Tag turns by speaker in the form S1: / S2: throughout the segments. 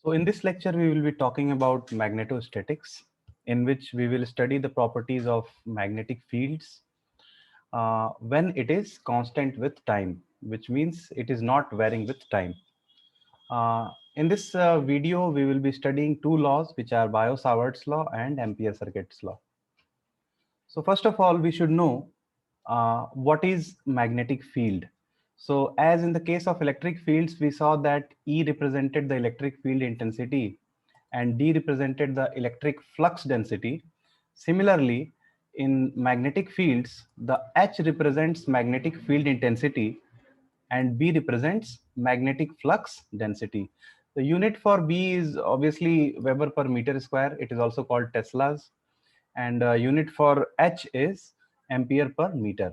S1: So in this lecture, we will be talking about magnetostatics, in which we will study the properties of magnetic fields when it is constant with time, which means it is not varying with time. In this video, we will be studying two laws, which are Biot-Savart's law and Ampere-Circuit's law. So first of all, we should know what is magnetic field. So as in the case of electric fields, we saw that E represented the electric field intensity and D represented the electric flux density. Similarly, in magnetic fields, the H represents magnetic field intensity and B represents magnetic flux density. The unit for B is obviously Weber per meter square. It is also called Teslas. And unit for H is ampere per meter.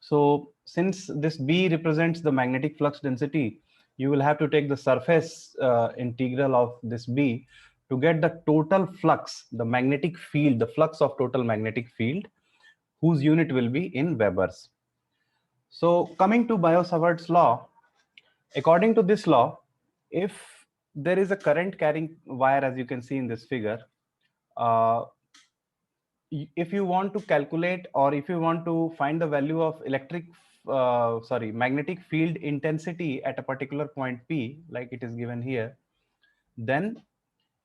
S1: So since this B represents the magnetic flux density, you will have to take the surface integral of this B to get the total flux, the magnetic field, the flux of total magnetic field, whose unit will be in Webers. So coming to Biot-Savart's law, according to this law, if there is a current carrying wire, as you can see in this figure, uh, if you want to calculate or if you want to find the value of magnetic field intensity at a particular point P, like it is given here, then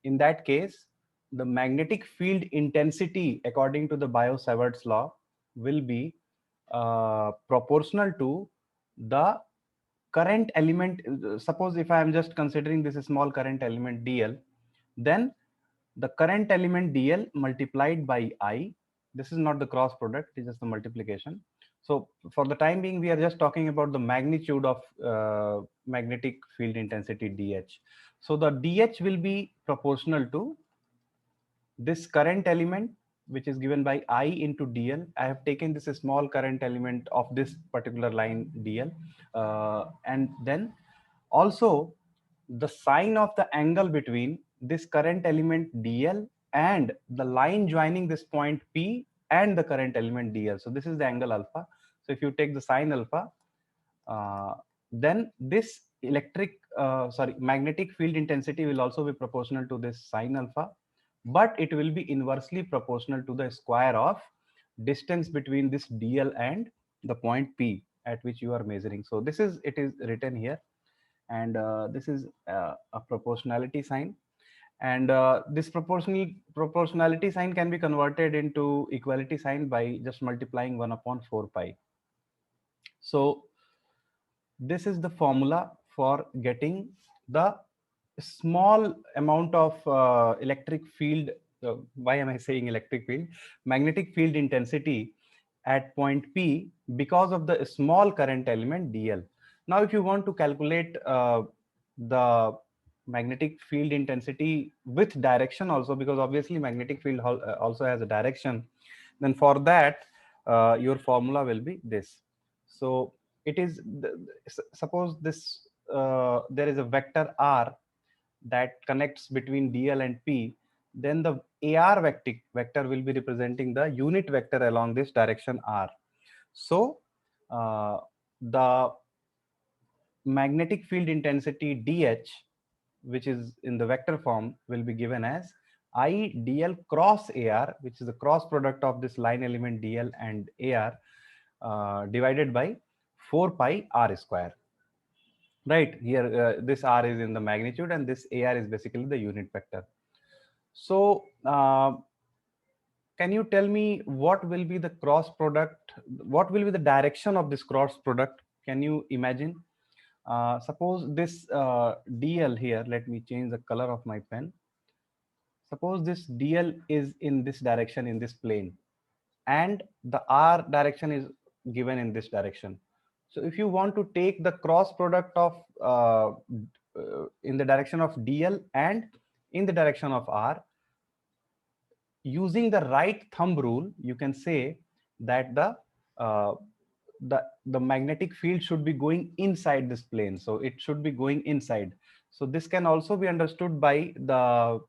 S1: in that case, the magnetic field intensity according to the Biot-Savart's law will be proportional to the current element. Suppose if I am just considering this small current element dl, then the current element dl multiplied by I, this is not the cross product, it is just the multiplication. So for the time being, we are just talking about the magnitude of magnetic field intensity dh. So the dh will be proportional to this current element, which is given by I into dl. I have taken this small current element of this particular line dl, and then also the sine of the angle between this current element dl and the line joining this point P and the current element dl. So this is the angle alpha. So if you take the sine alpha, then this magnetic field intensity will also be proportional to this sine alpha, but it will be inversely proportional to the square of distance between this dl and the point P at which you are measuring. So this is, it is written here, and this is a proportionality sign, and this proportionality sign can be converted into equality sign by just multiplying 1 upon 4 pi. So this is the formula for getting the small amount of electric field. Why am I saying electric field? Magnetic field intensity at point P because of the small current element dl. Now, if you want to calculate the magnetic field intensity with direction also, because obviously magnetic field also has a direction, then for that your formula will be this. So it is, suppose this there is a vector r that connects between dl and P, then the ar vector will be representing the unit vector along this direction r. So the magnetic field intensity dh, which is in the vector form, will be given as I dl cross ar, which is the cross product of this line element dl and ar, divided by 4 pi r square. Right here, this r is in the magnitude and this ar is basically the unit vector. So can you tell me what will be the cross product, what will be the direction of this cross product? Can you imagine? Suppose this dl here, let me change the color of my pen. Suppose this dl is in this direction, in this plane, and the r direction is given in this direction. So if you want to take the cross product of in the direction of dl and in the direction of r, using the right thumb rule, you can say that uh, the magnetic field should be going inside this plane. So it should be going inside. So this can also be understood by the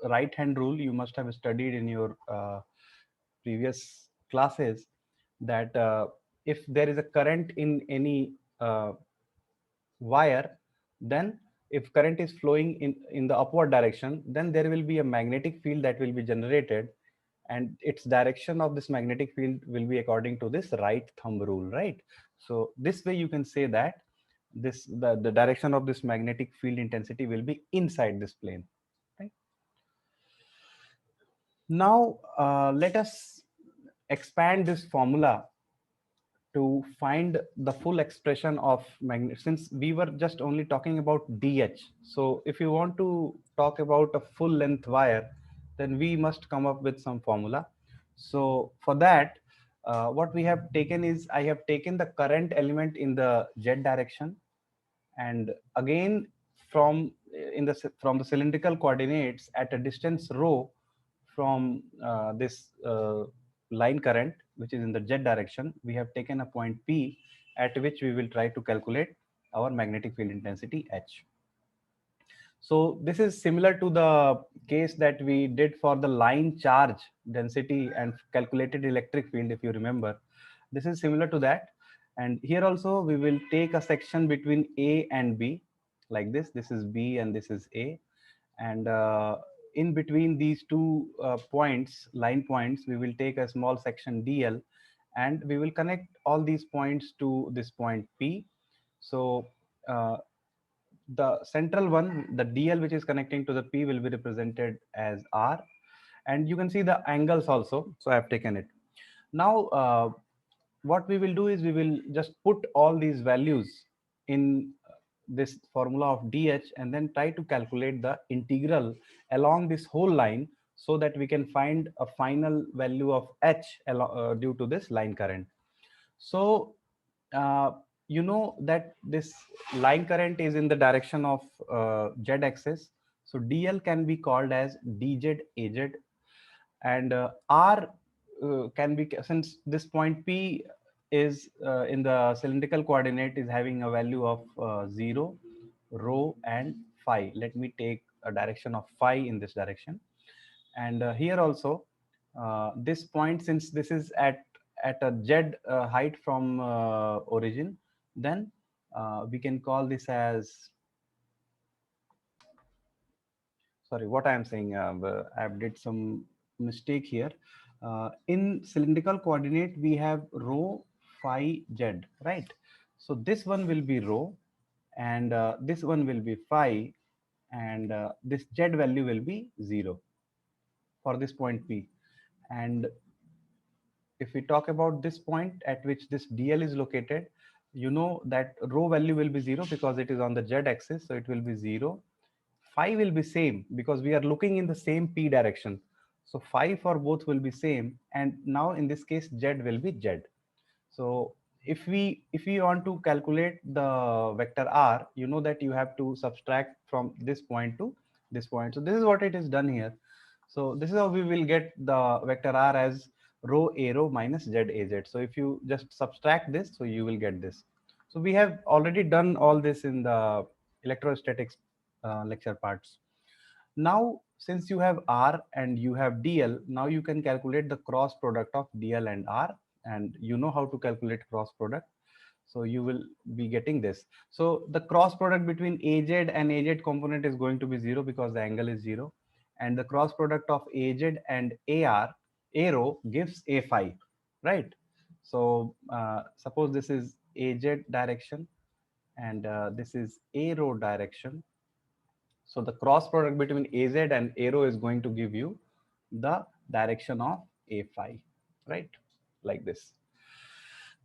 S1: right hand rule you must have studied in your previous classes, that if there is a current in any wire, then if current is flowing in the upward direction, then there will be a magnetic field that will be generated, and its direction of this magnetic field will be according to this right thumb rule, right? So this way you can say that the direction of this magnetic field intensity will be inside this plane, right? Now let us expand this formula to find the full expression of magnet, since we were just only talking about dh. So if you want to talk about a full length wire, then we must come up with some formula. So for that, what we have taken is, I have taken the current element in the z direction, and again from from the cylindrical coordinates at a distance rho from this line current, which is in the z direction, we have taken a point P at which we will try to calculate our magnetic field intensity H. So this is similar to the case that we did for the line charge density and calculated electric field, if you remember. This is similar to that. And here also we will take a section between A and B like this. This is B and this is A. And in between these two points, line points, we will take a small section DL, and we will connect all these points to this point P. So uh, the central one, the DL which is connecting to the P, will be represented as R, and you can see the angles also. So I have taken it. Now what we will do is we will just put all these values in this formula of dh, and then try to calculate the integral along this whole line, so that we can find a final value of h due to this line current. So uh, you know that this line current is in the direction of z axis, so dl can be called as dz az, and r can be, since this point P is in the cylindrical coordinate, is having a value of 0, rho, and phi. Let me take a direction of phi in this direction. And here also, this point, since this is at a z height from origin, then we can call this as, sorry, what I am saying, I have did some mistake here. In cylindrical coordinate, we have rho, phi, z, right? So this one will be rho, and this one will be phi, and this z value will be 0 for this point P. And if we talk about this point at which this DL is located, you know that rho value will be 0 because it is on the z axis, so it will be 0. Phi will be same because we are looking in the same P direction. So phi for both will be same, and now in this case z will be z. So if we want to calculate the vector r, you know that you have to subtract from this point to this point. So this is what it is done here. So this is how we will get the vector r as rho a rho minus z az. So if you just subtract this, so you will get this. So we have already done all this in the electrostatics lecture parts. Now, since you have R and you have DL, now you can calculate the cross product of DL and R, and you know how to calculate cross product. So you will be getting this. So the cross product between AZ and AZ component is going to be 0 because the angle is 0. And the cross product of AZ and AR, A rho, gives A phi, right? So suppose this is AZ direction, and this is A rho direction. So the cross product between AZ and arrow is going to give you the direction of A phi, right? Like this.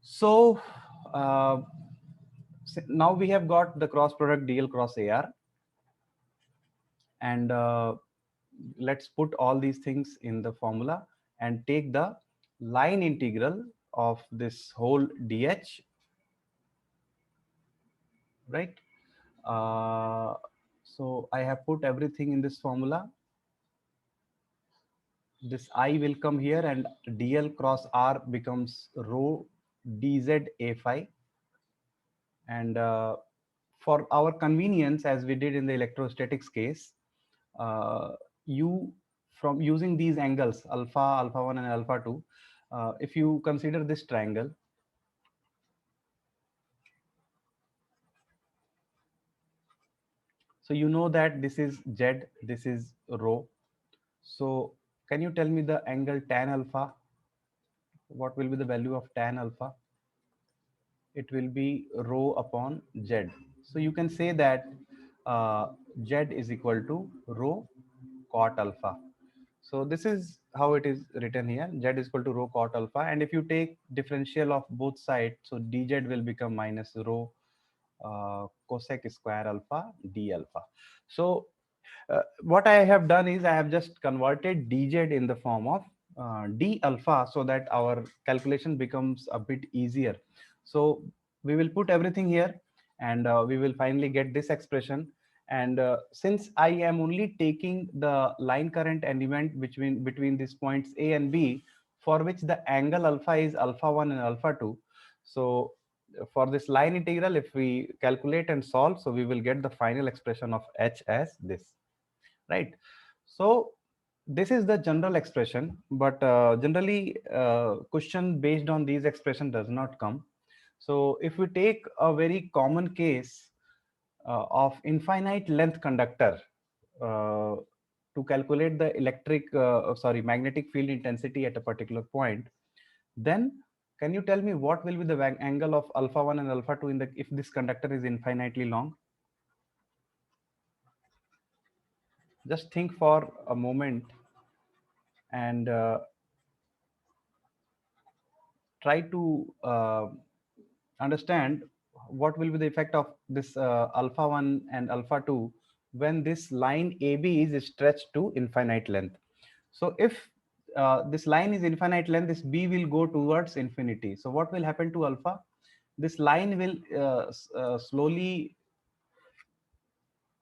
S1: So uh, now we have got the cross product DL cross AR, and let's put all these things in the formula and take the line integral of this whole DH, right? So I have put everything in this formula. This I will come here, and dl cross r becomes rho dz a phi. And for our convenience, as we did in the electrostatics case, uh, you, from using these angles alpha, alpha 1 and alpha 2, if you consider this triangle, So you know that this is Z, this is rho. So can you tell me the angle tan alpha? What will be the value of tan alpha? It will be rho upon Z. So you can say that Z is equal to rho cot alpha. So this is how it is written here. Z is equal to rho cot alpha. And if you take differential of both sides, so dz will become minus rho cosec square alpha d alpha. So what I have done is I have just converted dz in the form of d alpha so that our calculation becomes a bit easier. So we will put everything here and we will finally get this expression. And since I am only taking the line current element between these points A and B, for which the angle alpha is alpha 1 and alpha 2. So for this line integral, if we calculate and solve, so we will get the final expression of h as this, right? So this is the general expression, but generally question based on these expression does not come. So if we take a very common case of infinite length conductor uh, to calculate the magnetic field intensity at a particular point, then can you tell me what will be the angle of alpha 1 and alpha 2 in the if this conductor is infinitely long? Just think for a moment and try to understand what will be the effect of this alpha 1 and alpha 2 when this line AB is stretched to infinite length. So if this line is infinite length, this B will go towards infinity. So what will happen to alpha? This line will slowly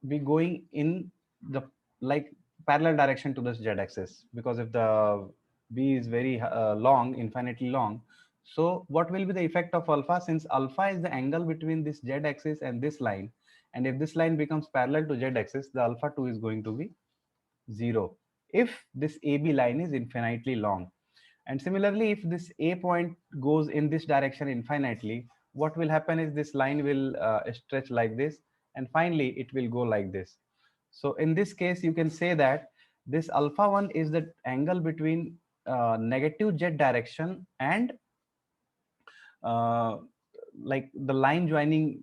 S1: be going in the like parallel direction to this z axis, because if the B is very long, infinitely long. So what will be the effect of alpha? Since alpha is the angle between this z axis and this line, and if this line becomes parallel to z axis, the alpha 2 is going to be 0 if this AB line is infinitely long. And similarly, if this A point goes in this direction infinitely, what will happen is this line will stretch like this, and finally it will go like this. So in this case, you can say that this alpha 1 is the angle between negative z direction and uh, like the line joining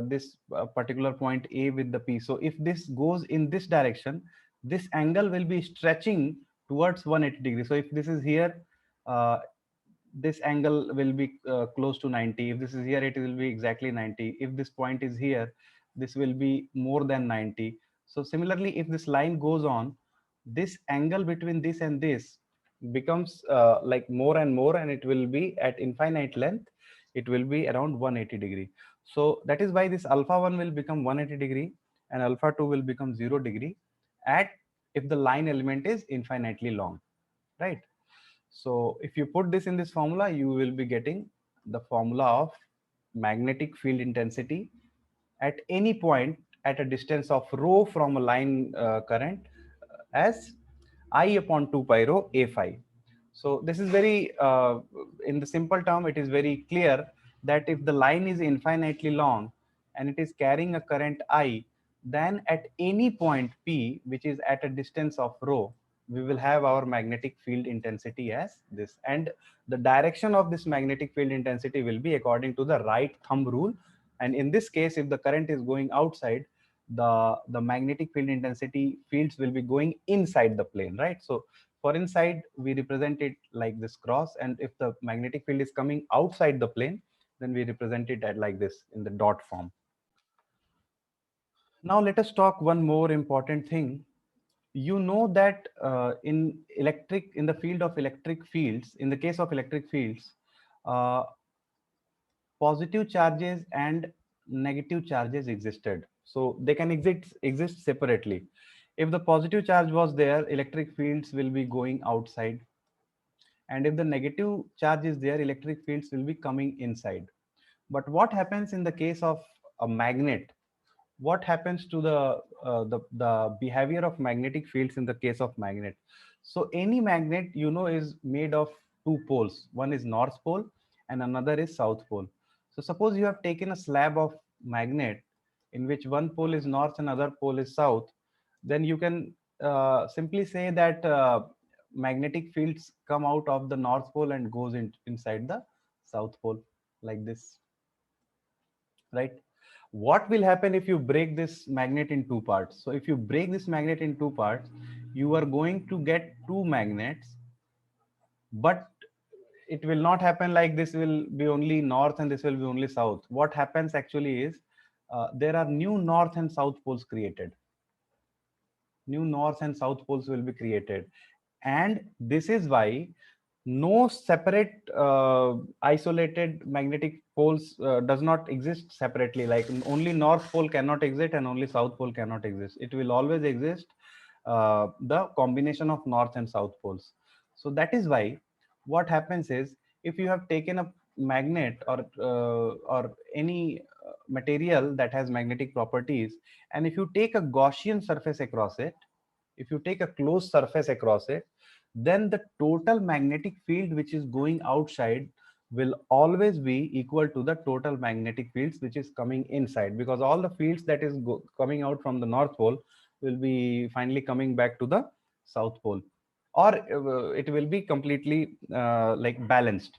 S1: this particular point A with the P. So if this goes in this direction, this angle will be stretching towards 180 degrees. So if this is here, uh, this angle will be close to 90. If this is here, it will be exactly 90. If this point is here, this will be more than 90. So similarly, if this line goes on, this angle between this and this becomes like more and more, and it will be at infinite length. It will be around 180 degree. So that is why this alpha 1 will become 180 degree and alpha 2 will become 0 degree at if the line element is infinitely long, right? So if you put this in this formula, you will be getting the formula of magnetic field intensity at any point at a distance of rho from a line current as I upon 2 pi rho a phi. So this is very, in the simple term, it is very clear that if the line is infinitely long and it is carrying a current I, then at any point P, which is at a distance of rho, we will have our magnetic field intensity as this. And the direction of this magnetic field intensity will be according to the right thumb rule. And in this case, if the current is going outside, the magnetic field intensity fields will be going inside the plane, right? So for inside, we represent it like this cross, and if the magnetic field is coming outside the plane, then we represent it at like this in the dot form. Now let us talk one more important thing. You know that in the field of electric fields, in the case of electric fields, uh, positive charges and negative charges existed. So they can exist separately. If the positive charge was there, electric fields will be going outside, and if the negative charge is there, electric fields will be coming inside. But what happens in the case of a magnet? What happens to the behavior of magnetic fields in the case of magnet? So any magnet, you know, is made of two poles. One is north pole and another is south pole. So suppose you have taken a slab of magnet in which one pole is north and other pole is south, then you can simply say that magnetic fields come out of the north pole and goes inside the south pole, like this, right? What will happen if you break this magnet in two parts? So if you break this magnet in two parts, you are going to get two magnets, but it will not happen like this will be only north and this will be only south. What happens actually is there are new north and south poles created. New north and south poles will be created, and this is why no separate isolated magnetic poles does not exist separately. Like only north pole cannot exist and only south pole cannot exist. It will always exist the combination of north and south poles. So that is why what happens is, if you have taken a magnet or any material that has magnetic properties, and if you take a Gaussian surface across it, if you take a closed surface across it, then the total magnetic field which is going outside will always be equal to the total magnetic fields which is coming inside, because all the fields that is coming out from the north pole will be finally coming back to the south pole, or it will be completely like balanced.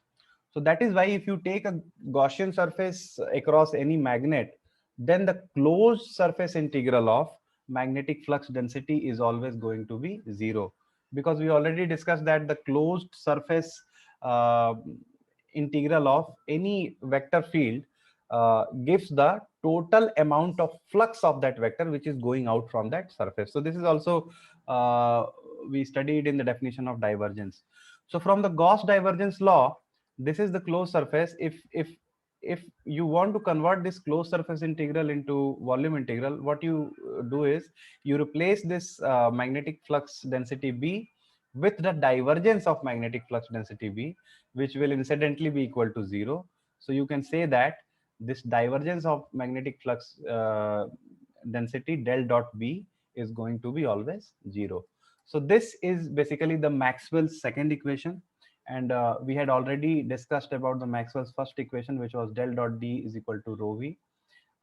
S1: So that is why if you take a Gaussian surface across any magnet, then the closed surface integral of magnetic flux density is always going to be zero, because we already discussed that the closed surface uh, integral of any vector field gives the total amount of flux of that vector which is going out from that surface. So this is also we studied in the definition of divergence. So from the Gauss divergence law, this is the closed surface. If you want to convert this closed surface integral into volume integral, what you do is you replace this magnetic flux density B with the divergence of magnetic flux density B, which will incidentally be equal to zero. So you can say that this divergence of magnetic flux density del dot B is going to be always zero. So this is basically the Maxwell's second equation, and we had already discussed about the Maxwell's first equation, which was del dot D is equal to rho V.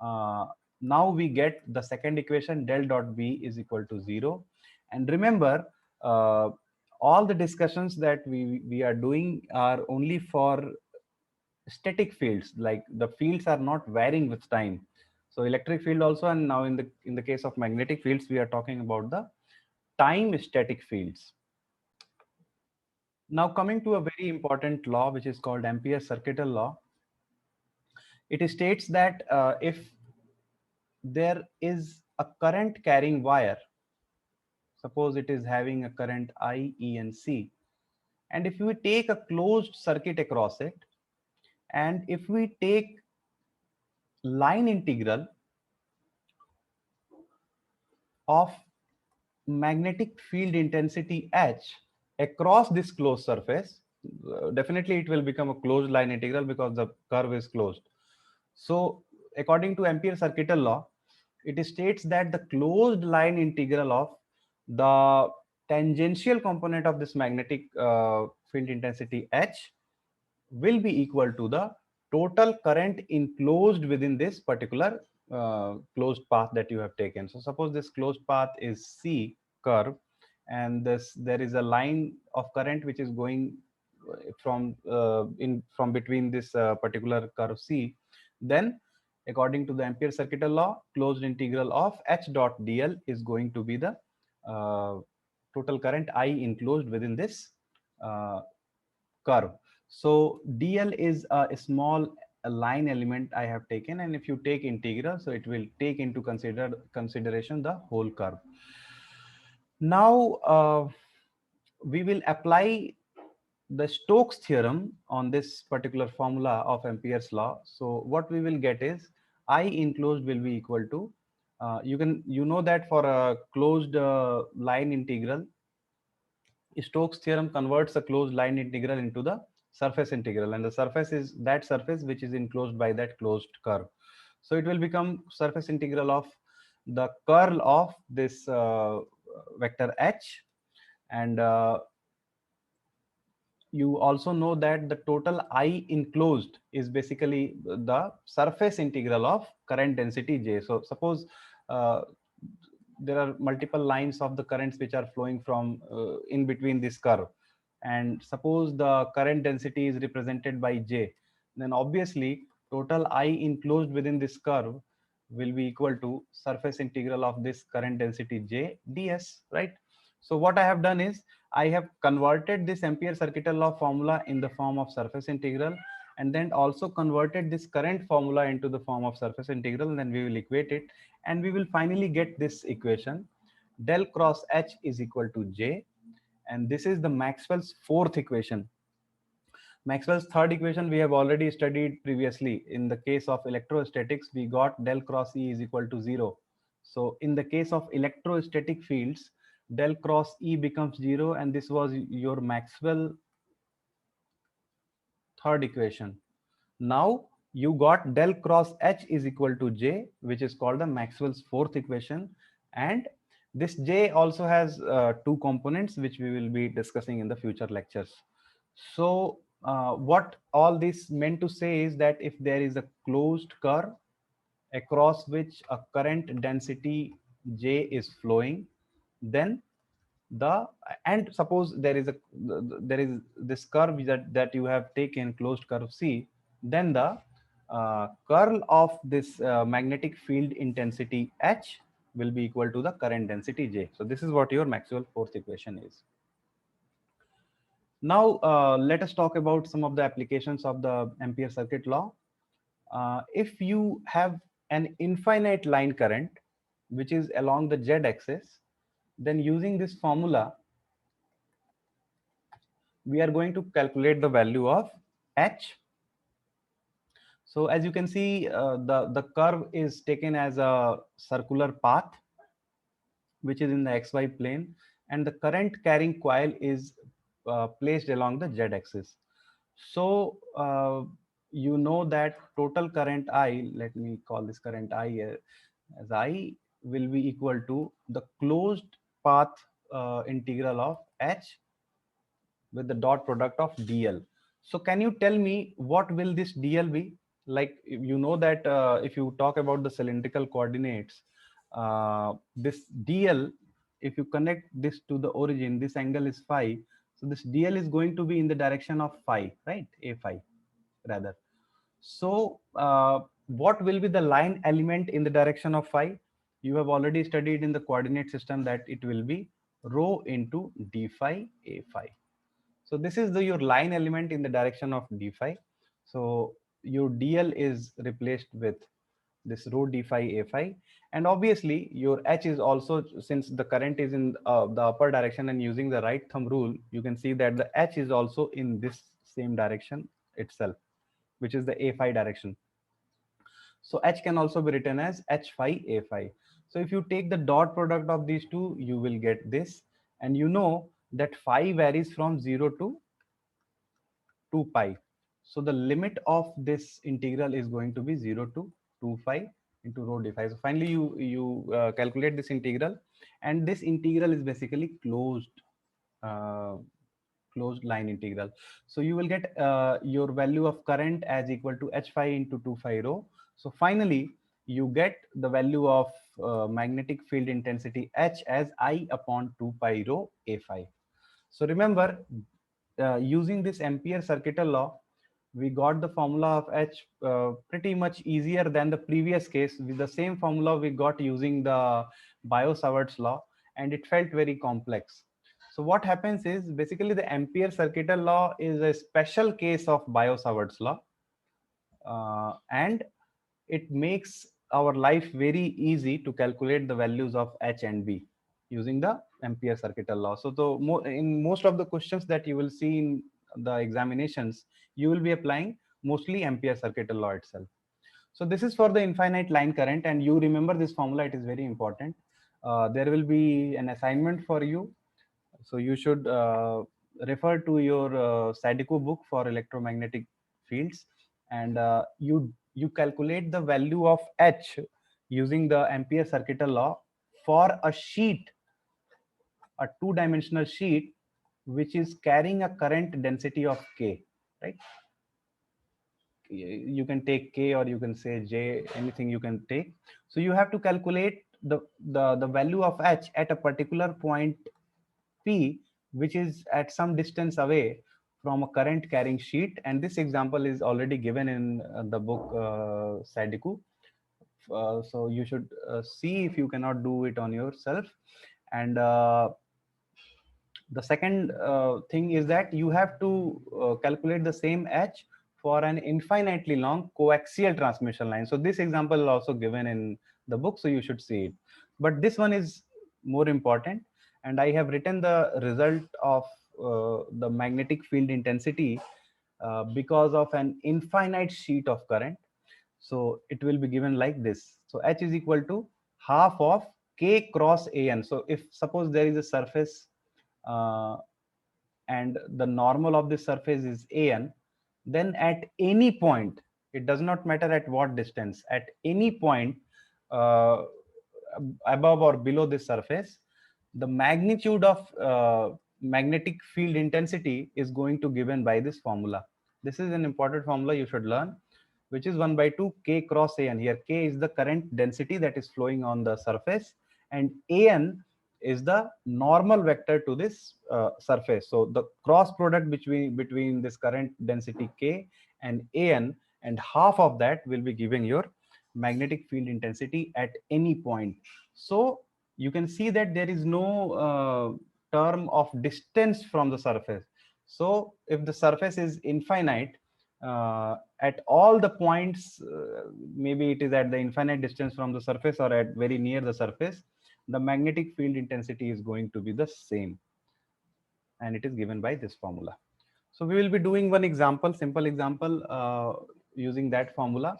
S1: Uh, Now we get the second equation, del dot B is equal to zero. And remember, uh, all the discussions that we are doing are only for static fields, like the fields are not varying with time. So electric field also, and now in the case of magnetic fields, we are talking about the time static fields. Now coming to a very important law, which is called Ampere's circuital law. It states that if there is a current carrying wire, suppose it is having a current I, E, and C, and if we take a closed circuit across it, and if we take line integral of magnetic field intensity H across this closed surface, definitely it will become a closed line integral because the curve is closed. So according to Ampere's circuital law, it states that the closed line integral of the tangential component of this magnetic field intensity H will be equal to the total current enclosed within this particular closed path that you have taken. So suppose this closed path is C curve, and this there is a line of current which is going from between this particular curve C. Then according to the Ampere circuital law, closed integral of H dot dl is going to be the uh, total current I enclosed within this uh, curve. So dl is a small line element I have taken, and if you take integral, so it will take into consideration the whole curve. Now we will apply the Stokes theorem on this particular formula of Ampere's law. So what we will get is I enclosed will be equal to you know that for a closed line integral, Stokes theorem converts a closed line integral into the surface integral, and the surface is that surface which is enclosed by that closed curve. So it will become surface integral of the curl of this vector H, and you also know that the total I enclosed is basically the surface integral of current density J. So suppose uh, there are multiple lines of the currents which are flowing from in between this curve, and suppose the current density is represented by J, then obviously total I enclosed within this curve will be equal to surface integral of this current density J ds, right? So what I have done is I have converted this Ampere circuital law formula in the form of surface integral, and then also converted this current formula into the form of surface integral, and then we will equate it, and we will finally get this equation: del cross H is equal to J, and this is the Maxwell's fourth equation. Maxwell's third equation we have already studied previously. In the case of electrostatics, we got del cross E is equal to 0. So in the case of electrostatic fields, del cross E becomes 0, and this was your Maxwell third equation. Now you got del cross H is equal to J, which is called the Maxwell's fourth equation. And this J also has two components, which we will be discussing in the future lectures. So what all this meant to say is that if there is a closed curve across which a current density J is flowing, then the and suppose there is this curve that you have taken, closed curve C, then the curl of this magnetic field intensity H will be equal to the current density J. So this is what your Maxwell fourth equation is. Now let us talk about some of the applications of the Ampere circuit law. If you have an infinite line current which is along the Z axis, then using this formula we are going to calculate the value of H. So as you can see, the curve is taken as a circular path which is in the xy plane, and the current carrying coil is placed along the Z axis. So you know that total current I, let me call this current I as I, will be equal to the closed path integral of H with the dot product of dl. So can you tell me what will this dl be? Like, you know that if you talk about the cylindrical coordinates, this dl, if you connect this to the origin, this angle is phi. So this dl is going to be in the direction of phi, right? A phi rather. So what will be the line element in the direction of phi? You have already studied in the coordinate system that it will be rho into d phi a phi. So this is your line element in the direction of d phi. So your dl is replaced with this rho d phi a phi, and obviously your h is also, since the current is in the upper direction, and using the right thumb rule, you can see that the h is also in this same direction itself, which is the a phi direction. So h can also be written as h phi a phi. So if you take the dot product of these two, you will get this, and you know that phi varies from 0 to 2 pi. So the limit of this integral is going to be 0 to 2 pi into rho d phi. So finally you calculate this integral, and this integral is basically uh, closed line integral. So you will get your value of current as equal to h phi into 2 phi rho. So finally you get the value of magnetic field intensity H as I upon 2 pi rho a phi. So remember, using this Ampere circuital law, we got the formula of H pretty much easier than the previous case. With the same formula we got using the Biot-Savart's law, and it felt very complex. So what happens is, basically the Ampere circuital law is a special case of Biot-Savart's law, and it makes our life very easy to calculate the values of H and B using the Ampere circuital law. So in most of the questions that you will see in the examinations, you will be applying mostly Ampere circuital law itself. So this is for the infinite line current, and you remember this formula, it is very important. There will be an assignment for you. So you should refer to your Sadiko book for electromagnetic fields, and you calculate the value of H using the Ampere circuital law for a sheet, a two-dimensional sheet which is carrying a current density of k, right? You can take k or you can say j, anything you can take. So you have to calculate the value of h at a particular point p, which is at some distance away from a current carrying sheet. And this example is already given in the book Sadiku. So you should see if you cannot do it on yourself. And the second thing is that you have to calculate the same h for an infinitely long coaxial transmission line. So this example is also given in the book, so you should see it. But this one is more important, and I have written the result of the magnetic field intensity because of an infinite sheet of current. So it will be given like this. So h is equal to half of k cross an. So if suppose there is a surface uh, and the normal of this surface is an, then at any point, it does not matter at what distance, at any point uh, above or below this surface, the magnitude of magnetic field intensity is going to given by this formula. This is an important formula you should learn, which is 1 by 2 k cross an. Here k is the current density that is flowing on the surface, and an is the normal vector to this surface. So the cross product between this current density k and an, and half of that will be giving your magnetic field intensity at any point. So you can see that there is no term of distance from the surface. So if the surface is infinite, at all the points, maybe it is at the infinite distance from the surface or at very near the surface, the magnetic field intensity is going to be the same, and it is given by this formula. So we will be doing one example, simple example, using that formula.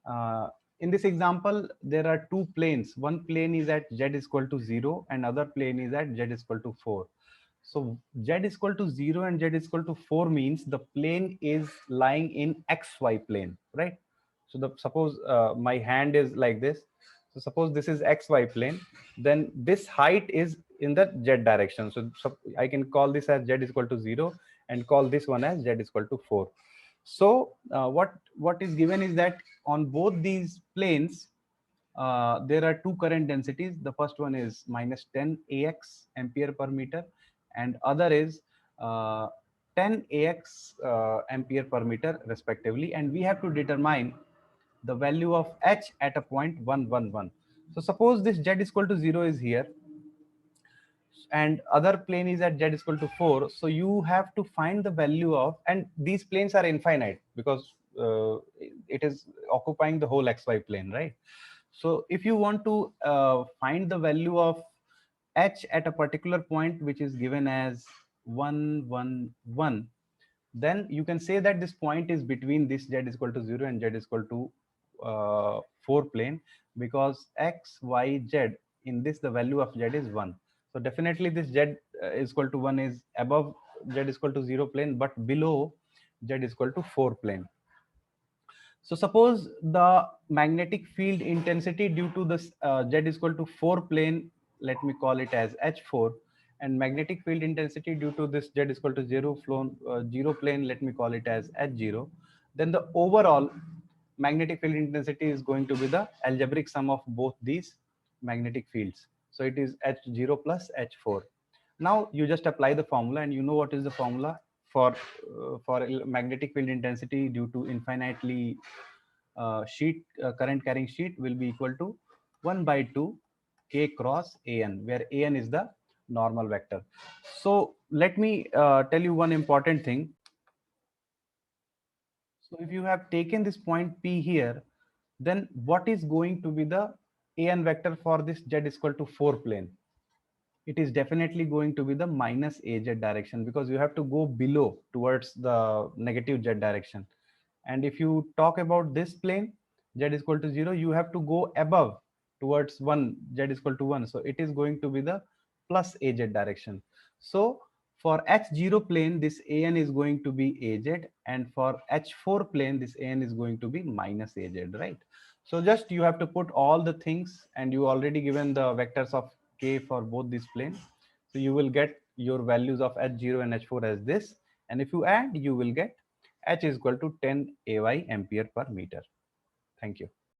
S1: uh, in this example, there are two planes. One plane is at z is equal to 0 and other plane is at z is equal to 4. So z is equal to 0 and z is equal to 4 means the plane is lying in xy plane, right? So suppose my hand is like this. So suppose this is xy plane, then this height is in the z direction. So I can call this as z is equal to 0 and call this one as z is equal to 4. So what is given is that on both these planes, there are two current densities. The first one is minus 10 AX ampere per meter, and other is 10 AX ampere per meter respectively. And we have to determine the value of H at a point 111. So suppose this Z is equal to 0 is here, and other plane is at z is equal to 4. So you have to find the value of, and these planes are infinite because it is occupying the whole xy plane, right? So if you want to find the value of h at a particular point which is given as 111, then you can say that this point is between this z is equal to 0 and z is equal to 4 plane, because x, y, z, in this the value of z is 1. So definitely this z is equal to 1 is above z is equal to 0 plane, but below z is equal to 4 plane. So suppose the magnetic field intensity due to this z is equal to 4 plane, let me call it as h4, and magnetic field intensity due to this z is equal to 0 plane, let me call it as h0. Then the overall magnetic field intensity is going to be the algebraic sum of both these magnetic fields. So it is h0 plus h4. Now you just apply the formula, and you know what is the formula for magnetic field intensity due to infinitely current carrying sheet will be equal to 1 by 2 k cross an, where an is the normal vector. So let me tell you one important thing. So if you have taken this point P here, then what is going to be the an vector for this z is equal to 4 plane? It is definitely going to be the minus az direction, because you have to go below towards the negative z direction. And if you talk about this plane, z is equal to 0, you have to go above towards 1, z is equal to 1. So it is going to be the plus az direction. So for h0 plane, this an is going to be az, and for h4 plane, this an is going to be minus az, right? So just you have to put all the things, and you already given the vectors of k for both these planes. So you will get your values of H0 and H4 as this, and if you add, you will get H is equal to 10 AY ampere per meter. Thank you.